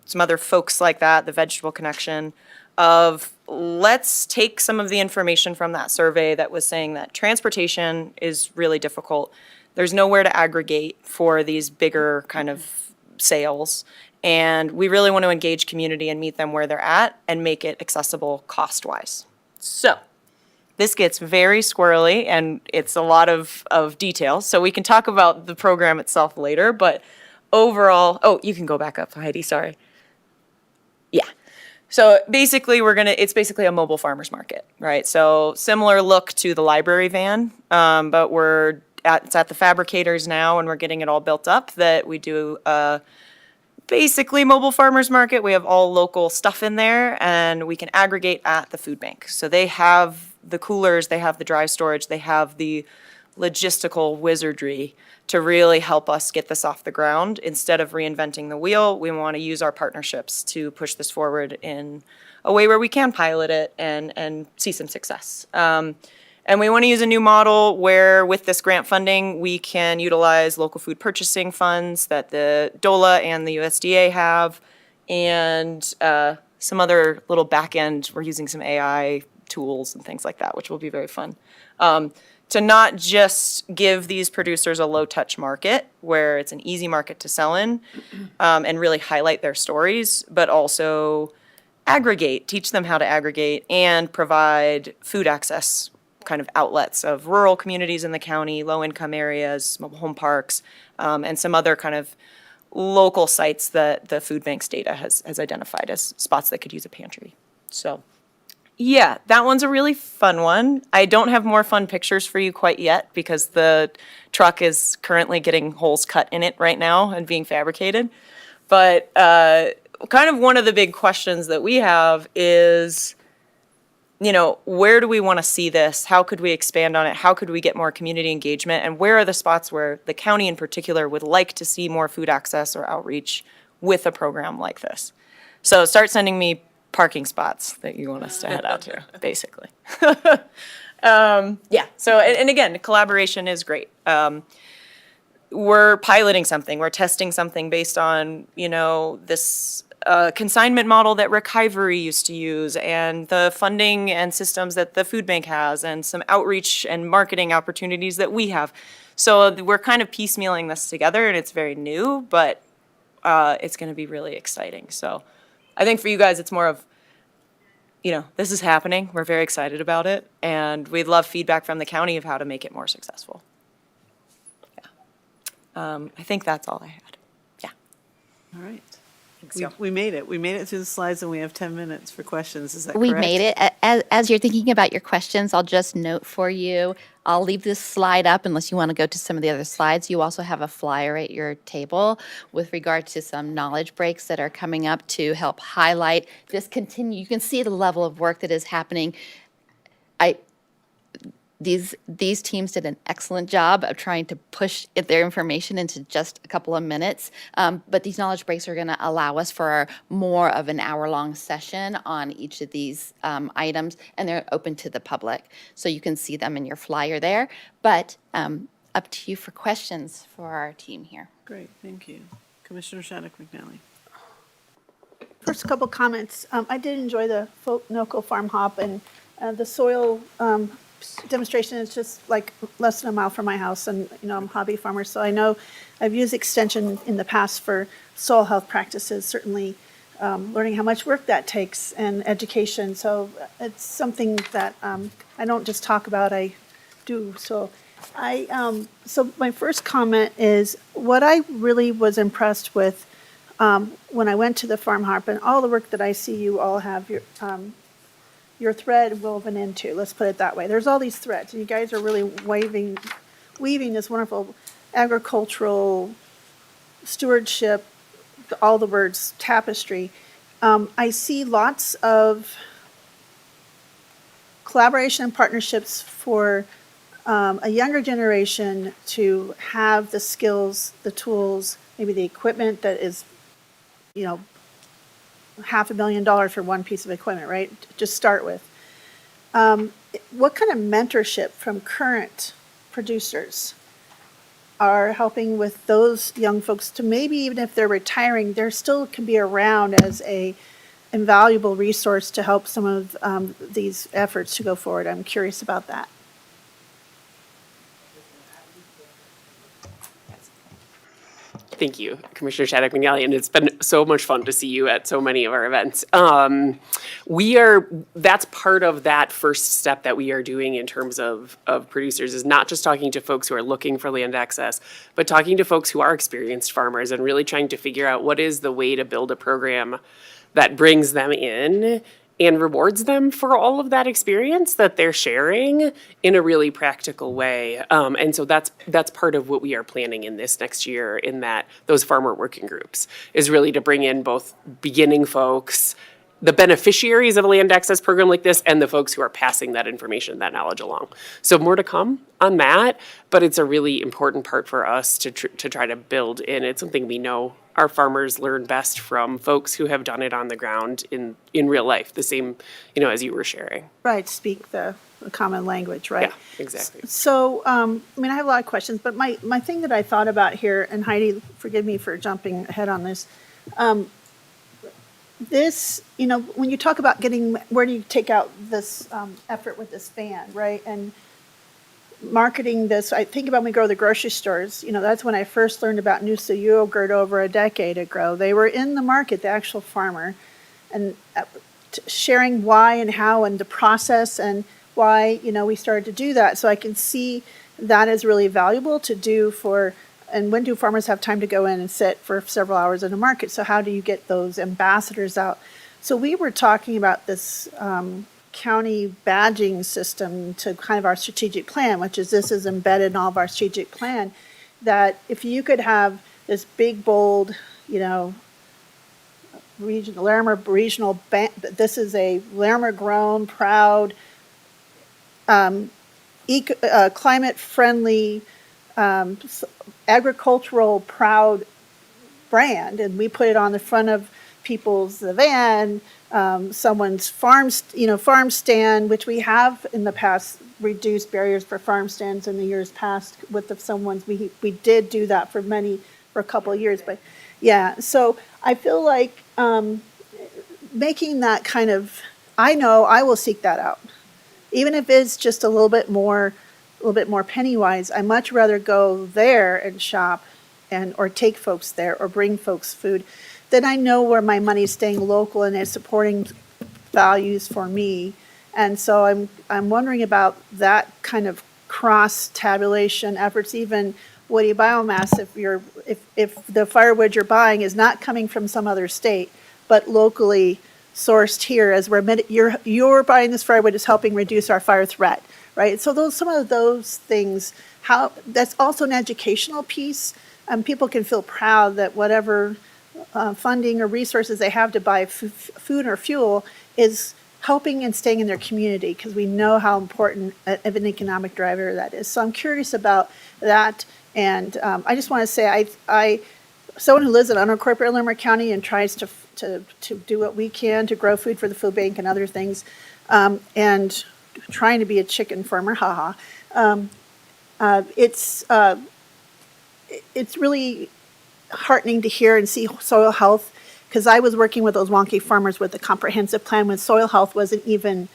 some other folks like that, the Vegetable Connection, of let's take some of the information from that survey that was saying that transportation is really difficult. There's nowhere to aggregate for these bigger kind of sales. And we really want to engage community and meet them where they're at and make it accessible cost-wise. So this gets very squirrely and it's a lot of details. So we can talk about the program itself later, but overall, oh, you can go back up, Heidi, sorry. Yeah. So basically it's basically a mobile farmer's market, right? So similar look to the library van, but it's at the fabricators now and we're getting it all built up that we do basically mobile farmers market. We have all local stuff in there and we can aggregate at the food bank. So they have the coolers, they have the dry storage, they have the logistical wizardry to really help us get this off the ground. Instead of reinventing the wheel, we want to use our partnerships to push this forward in a way where we can pilot it and see some success. And we want to use a new model where with this grant funding, we can utilize local food purchasing funds that the DOLA and the USDA have, and some other little back end, we're using some AI tools and things like that, which will be very fun. To not just give these producers a low-touch market where it's an easy market to sell in and really highlight their stories, but also aggregate, teach them how to aggregate and provide food access kind of outlets of rural communities in the county, low-income areas, mobile home parks, and some other kind of local sites that the food bank's data has identified as spots that could use a pantry. So yeah, that one's a really fun one. I don't have more fun pictures for you quite yet because the truck is currently getting holes cut in it right now and being fabricated. But kind of one of the big questions that we have is, you know, where do we want to see this? How could we expand on it? How could we get more community engagement? And where are the spots where the county in particular would like to see more food access or outreach with a program like this? So start sending me parking spots that you want us to head out to, basically. Yeah, so, and again, collaboration is great. We're piloting something, we're testing something based on, you know, this consignment model that Recovery used to use and the funding and systems that the food bank has and some outreach and marketing opportunities that we have. So we're kind of piecemealing this together and it's very new, but it's gonna be really exciting. So I think for you guys, it's more of, you know, this is happening. We're very excited about it. And we'd love feedback from the county of how to make it more successful. Yeah. I think that's all I had. Yeah. All right. so. We made it. We made it through the slides and we have 10 minutes for questions. Is that correct? We made it. As you're thinking about your questions, I'll just note for you, I'll leave this slide up unless you want to go to some of the other slides. You also have a flyer at your table with regard to some knowledge breaks that are coming up to help highlight this you can see the level of work that is happening. These teams did an excellent job of trying to push their information into just a couple of minutes. But these knowledge breaks are going to allow us for more of an hour-long session on each of these items, and they're open to the public. So you can see them in your flyer there. But up to you for questions for our team here. Great, thank you. Commissioner Shattuck McNally. First couple comments. I did enjoy the Noco Farm Hop and the soil demonstration is just like less than a mile from my house, and you know I'm a hobby farmer, so I know I've used extension in the past for soil health practices, certainly learning how much work that takes and education. So it's something that I don't just talk about, I do. So so my first comment is what I really was impressed with when I went to the Farm Harp and all the work that I see you all have your thread woven into, let's put it that way. There's all these threads, and you guys are really weaving this wonderful agricultural stewardship all the words tapestry, I see lots of collaboration and partnerships for a younger generation to have the skills, the tools, maybe the equipment that is, $500,000 for one piece of equipment, right? To start with. What kind of mentorship from current producers are helping with those young folks to maybe even if they're retiring, they still can be around as a invaluable resource to help some of these efforts to go forward? I'm curious about that. Thank you, Commissioner Shattuck McNally, and it's been so much fun to see you at so many of our events. That's part of that first step that we are doing in terms of producers, is not just talking to folks who are looking for land access, but talking to folks who are experienced farmers and really trying to figure out what is the way to build a program that brings them in and rewards them for all of that experience that they're sharing in a really practical way. And so that's part of what we are planning in this next year, in that those farmer working groups, is really to bring in both beginning folks, the beneficiaries of a land access program like this, and the folks who are passing that information, that knowledge along. So more to come on that, but it's a really important part for us to try to build in. It's something we know our farmers learn best from folks who have done it on the ground in real life, the same, as you were sharing. Right, speak the common language, right? Yeah, exactly. So, I have a lot of questions, but my thing that I thought about here, and Heidi, forgive me for jumping ahead on this. This, when you talk about where do you take out this effort with this van, right? And marketing this, I think about when we go to the grocery stores, that's when I first learned about Noosa yogurt over a decade ago. They were in the market, the actual farmer, and sharing why and how and the process and why, we started to do that. So I can see that is really valuable to do and when do farmers have time to go in and sit for several hours in a market? So how do you get those ambassadors out? So we were talking about this county badging system to kind of our strategic plan, this is embedded in all of our strategic plan, that if you could have this big, bold, Larimer regional bank, this is a Larimer grown, proud, climate friendly, agricultural proud brand, and we put it on the front of people's van, someone's farm stand, which we have in the past reduced barriers for farm stands in the years past with someone's, we did do that for a couple of years, but yeah, so I feel like making that kind of, I know I will seek that out. Even if it's just a little bit more penny wise, I much rather go there and shop or take folks there or bring folks food. Then I know where my money is staying local and it's supporting values for me. And so I'm wondering about that kind of cross tabulation efforts, even woody biomass, if the firewood you're buying is not coming from some other state, but locally sourced here, as you're buying this firewood is helping reduce our fire threat, right? So some of those things, that's also an educational piece. People can feel proud that whatever funding or resources they have to buy food or fuel is helping and staying in their community, because we know how important of an economic driver that is. So I'm curious about that. And I just want to say, someone who lives in unincorporated Larimer County and tries to do what we can to grow food for the food bank and other things, and trying to be a chicken farmer, haha. It's really heartening to hear and see soil health, because I was working with those wonky farmers with the comprehensive plan when soil health wasn't even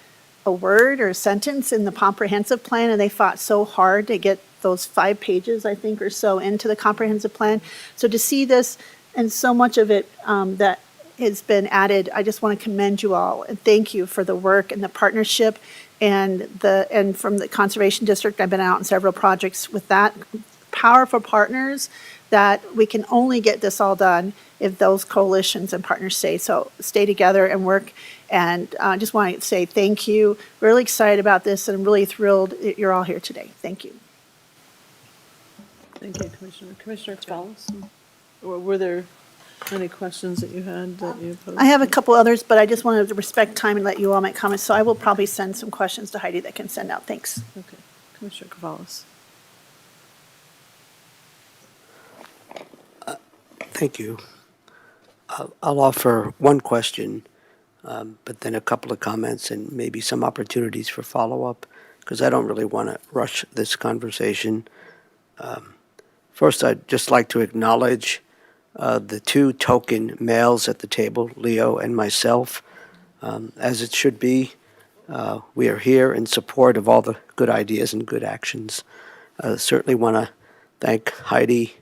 a word or a sentence in the comprehensive plan, and they fought so hard to get those 5 pages, I think, or so into the comprehensive plan. So to see this and so much of it that has been added, I just want to commend you all and thank you for the work and the partnership and from the Conservation District. I've been out in several projects with that powerful partners, that we can only get this all done if those coalitions and partners stay together and work. And I just want to say thank you. Really excited about this, and I'm really thrilled that you're all here today. Thank you. Thank you, Commissioner. Commissioner Fowles? Or were there Any questions that you had that you posed? I have a couple others, but I just wanted to respect time and let you all make comments, so I will probably send some questions to Heidi that can send out. Thanks. Okay, Commissioner Cavallis. Thank you. I'll offer one question, but then a couple of comments and maybe some opportunities for follow-up, because I don't really want to rush this conversation. First, I'd just like to acknowledge the two token males at the table, Leo and myself. As it should be, we are here in support of all the good ideas and good actions. Certainly want to thank Heidi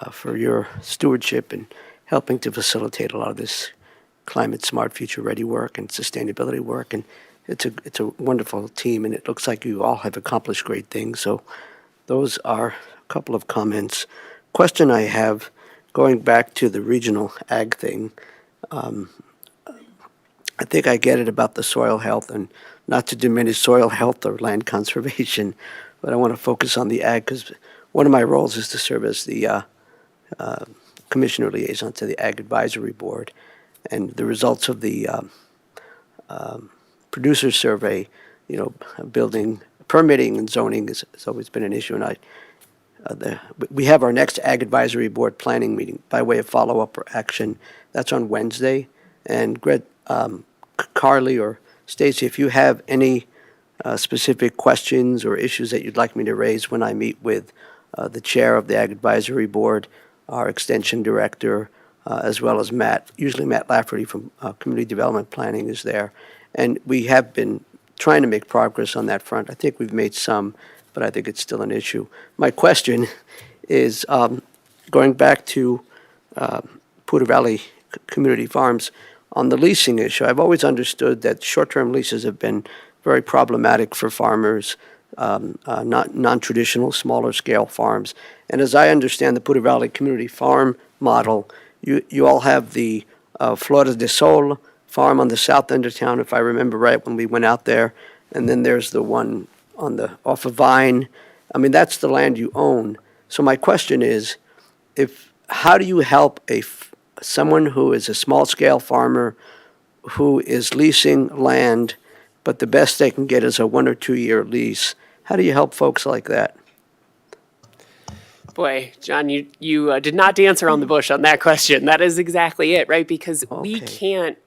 for your stewardship and helping to facilitate a lot of this climate smart, future ready work and sustainability work. And it's a wonderful team, and it looks like you all have accomplished great things. So those are a couple of comments. Question I have, going back to the regional ag thing, I think I get it about the soil health, and not to diminish soil health or land conservation, but I want to focus on the ag because one of my roles is to serve as the commissioner liaison to the Ag Advisory Board, and the results of the producer survey, building, permitting and zoning has always been an issue, and we have our next Ag Advisory Board planning meeting by way of follow-up or action. That's on Wednesday, and Carly or Stacy, if you have any specific questions or issues that you'd like me to raise when I meet with the chair of the Ag Advisory Board, our extension director, as well as Matt, usually Matt Lafferty from Community Development Planning is there. And we have been trying to make progress on that front. I think we've made some, but I think it's still an issue. My question is, going back to Poudre Valley Community Farms, on the leasing issue, I've always understood that short-term leases have been very problematic for farmers, non-traditional, smaller scale farms. And as I understand the Poudre Valley Community Farm model, you all have the Flores de Sol farm on the south end of town, if I remember right, when we went out there. And then there's the one off of Vine. I mean, that's the land you own. So my question is, how do you help someone who is a small-scale farmer who is leasing land, but the best they can get is a 1 or 2 year lease? How do you help folks like that? Boy, John, you did not dance around the bush on that question. That is exactly it, right? Because we can't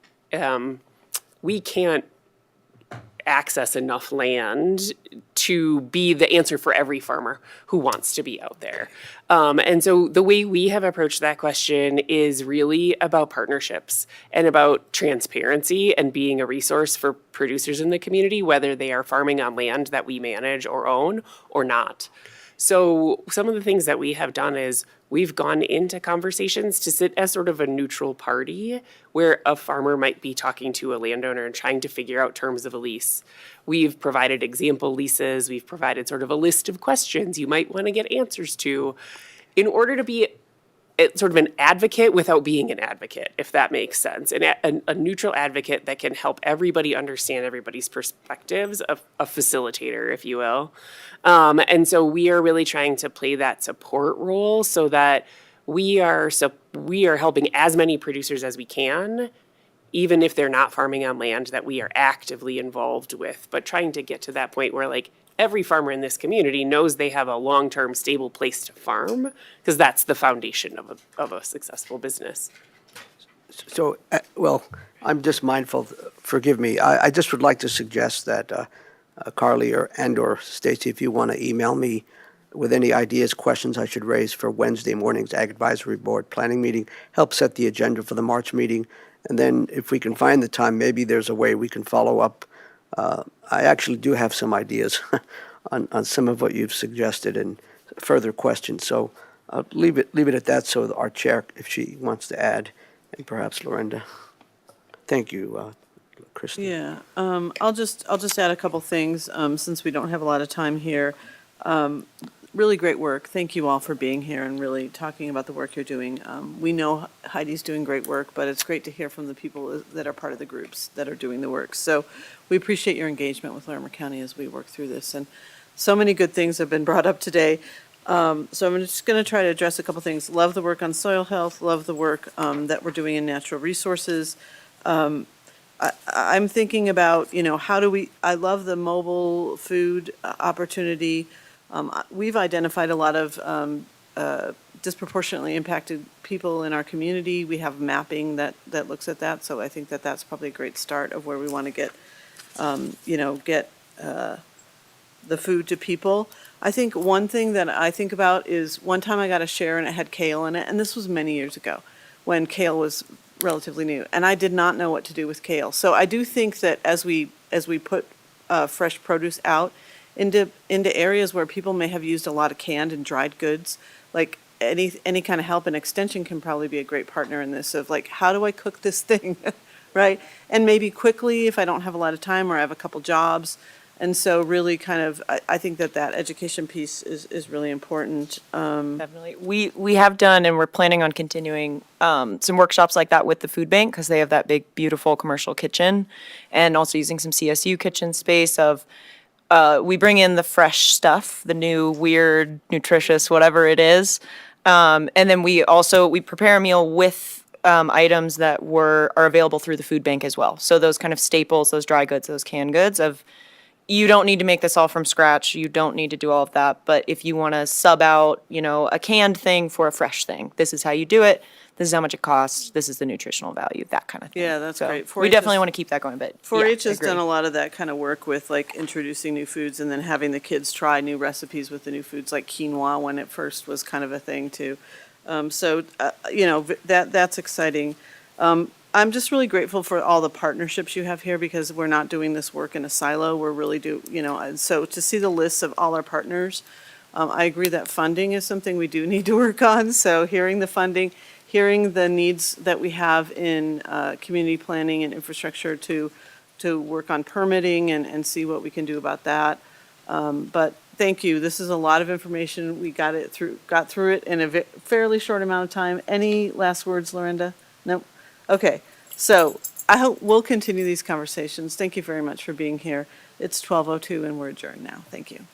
access enough land to be the answer for every farmer who wants to be out there. And so the way we have approached that question is really about partnerships and about transparency and being a resource for producers in the community, whether they are farming on land that we manage or own or not. So some of the things that we have done is we've gone into conversations to sit as sort of a neutral party where a farmer might be talking to a landowner and trying to figure out terms of a lease. We've provided example leases. We've provided sort of a list of questions you might want to get answers to in order to be sort of an advocate without being an advocate, if that makes sense. And a neutral advocate that can help everybody understand everybody's perspectives, a facilitator, if you will. And so we are really trying to play that support role so that we are helping as many producers as we can, even if they're not farming on land that we are actively involved with, but trying to get to that point where every farmer in this community knows they have a long-term stable place to farm, because that's the foundation of a successful business. So, I'm just mindful, forgive me, I just would like to suggest that Carly or Stacy, if you want to email me with any ideas, questions I should raise for Wednesday morning's Ag Advisory Board planning meeting, help set the agenda for the March meeting. And then if we can find the time, maybe there's a way we can follow up. I actually do have some ideas on some of what you've suggested and further questions. So I'll leave it at that. So our chair, if she wants to add, and perhaps Lorinda. Thank you, Kristen. Yeah, I'll just add a couple things, since we don't have a lot of time here. Really great work. Thank you all for being here and really talking about the work you're doing. We know Heidi's doing great work, but it's great to hear from the people that are part of the groups that are doing the work. So we appreciate your engagement with Larimer County as we work through this. And so many good things have been brought up today. So I'm just going to try to address a couple things. Love the work on soil health, love the work that we're doing in natural resources. I'm thinking about, how do we, I love the mobile food opportunity. We've identified a lot of disproportionately impacted people in our community. We have mapping that looks at that, so I think that that's probably a great start of where we want to get, get the food to people. I think one thing that I think about is one time I got a share and it had kale in it, and this was many years ago when kale was relatively new, and I did not know what to do with kale. So I do think that as we put fresh produce out into areas where people may have used a lot of canned and dried goods, like any kind of help, and Extension can probably be a great partner in this of like, how do I cook this thing, right? And maybe quickly if I don't have a lot of time or I have a couple jobs. And so really kind of, I think that education piece is really important. Definitely. We have done, and we're planning on continuing some workshops like that with the food bank, because they have that big, beautiful commercial kitchen, and also using some CSU kitchen space of, we bring in the fresh stuff, the new, weird, nutritious, whatever it is. And then we prepare a meal with items that are available through the food bank as well. So those kind of staples, those dry goods, those canned goods of, you don't need to make this all from scratch. You don't need to do all of that. But if you want to sub out, a canned thing for a fresh thing, this is how you do it. This is how much it costs. This is the nutritional value, that kind of thing. Yeah, that's So great. We 4-H definitely is- want to keep that going, but 4-H yeah, has done agree. a lot of that kind of work with like introducing new foods and then having the kids try new recipes with the new foods, like quinoa when it first was kind of a thing too. That's exciting. I'm just really grateful for all the partnerships you have here because we're not doing this work in a silo. We're really and so to see the lists of all our partners, I agree that funding is something we do need to work on. So hearing the funding, hearing the needs that we have in community planning and infrastructure to work on permitting and see what we can do about that. But thank you. This is a lot of information. We got through it in a fairly short amount of time. Any last words, Lorinda? Nope. Okay. So I hope we'll continue these conversations. Thank you very much for being here. It's 12:02 and we're adjourned now. Thank you.